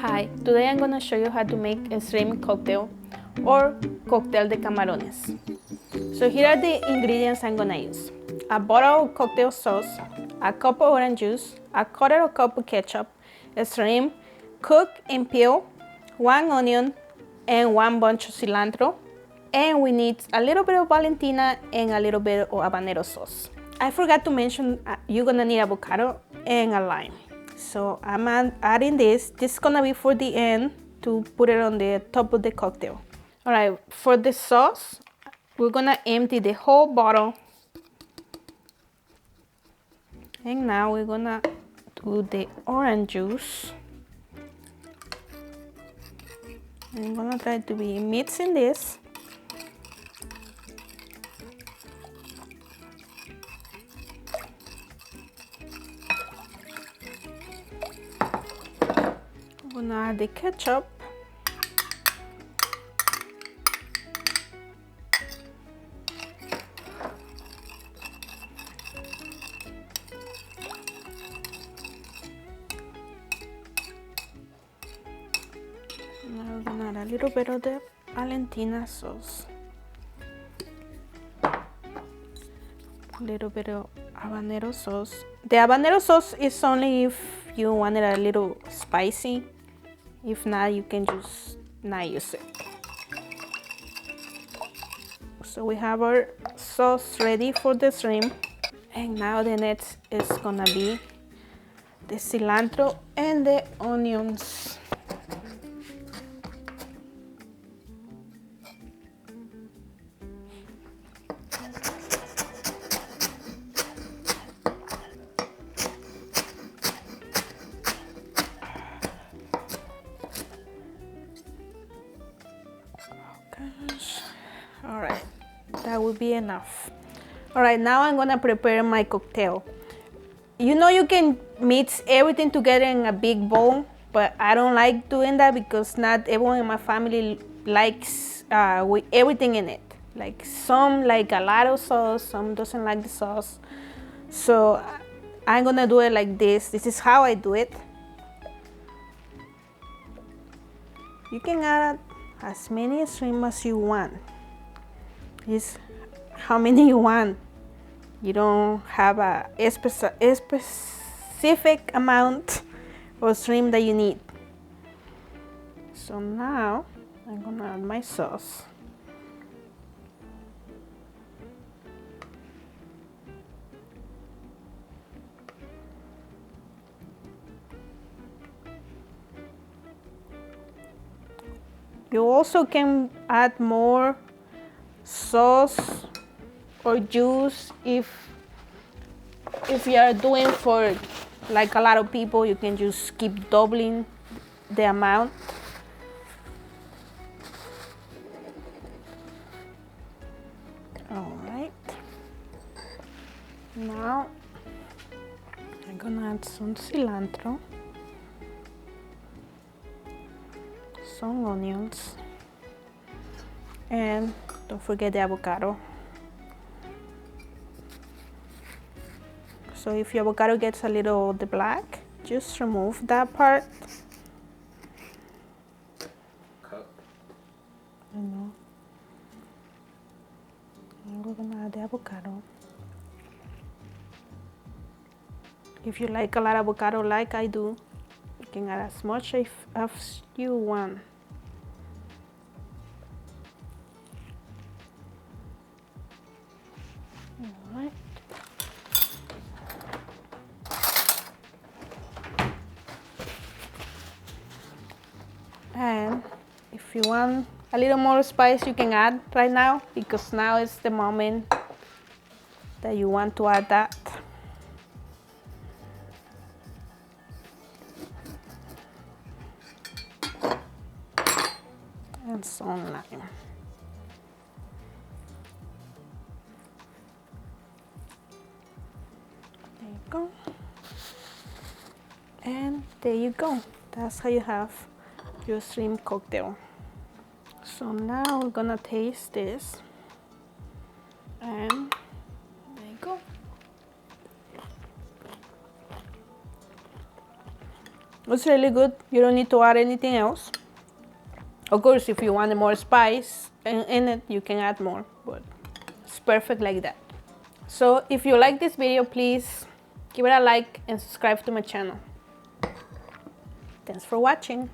Hi, today I'm gonna show you how to make a shrimp cocktail or cocktail de camarones. So here are the ingredients I'm gonna use. A bottle of cocktail sauce, a cup of orange juice, a quarter of cup of ketchup, a shrimp, cooked and peeled, 1 onion, and 1 bunch of cilantro. And we need a little bit of Valentina and a little bit of Habanero sauce. I forgot to mention you're gonna need avocado and a lime. So I'm adding this. This is gonna be for the end to put it on the top of the cocktail. All right, for the sauce, we're gonna empty the whole bottle. And now we're gonna do the orange juice. I'm gonna try to be mixing this. I'm gonna add the ketchup. Now we're gonna add a little bit of the Valentina sauce. A little bit of habanero sauce. The habanero sauce is only if you want it a little spicy. If not, you can just not use it. So we have our sauce ready for the shrimp. And now the next is gonna be the cilantro and the onions. All right, that will be enough. All right, now I'm gonna prepare my cocktail. You know, you can mix everything together in a big bowl, but I don't like doing that because not everyone in my family likes with everything in it. Like some like a lot of sauce, some doesn't like the sauce. So I'm gonna do it like this. This is how I do it. You can add as many shrimp as you want. It's how many you want. You don't have a specific amount of shrimp that you need. So now I'm gonna add my sauce. You also can add more sauce or juice if you are doing for like a lot of people. You can just keep doubling the amount. All right, now I'm gonna add some cilantro, some onions, and don't forget the avocado. So if your avocado gets a little the black, just remove that part. Cup. I know. And we're gonna add the avocado. If you like a lot of avocado like I do, you can add as much as you want. All right. And if you want a little more spice, you can add right now, because now is the moment that you want to add that. And some lime. There you go. And there you go. That's how you have your shrimp cocktail. So now we're gonna taste this. And there you go. It's really good. You don't need to add anything else. Of course, if you want more spice in it, you can add more, but it's perfect like that. So if you like this video, please give it a like and subscribe to my channel. Thanks for watching.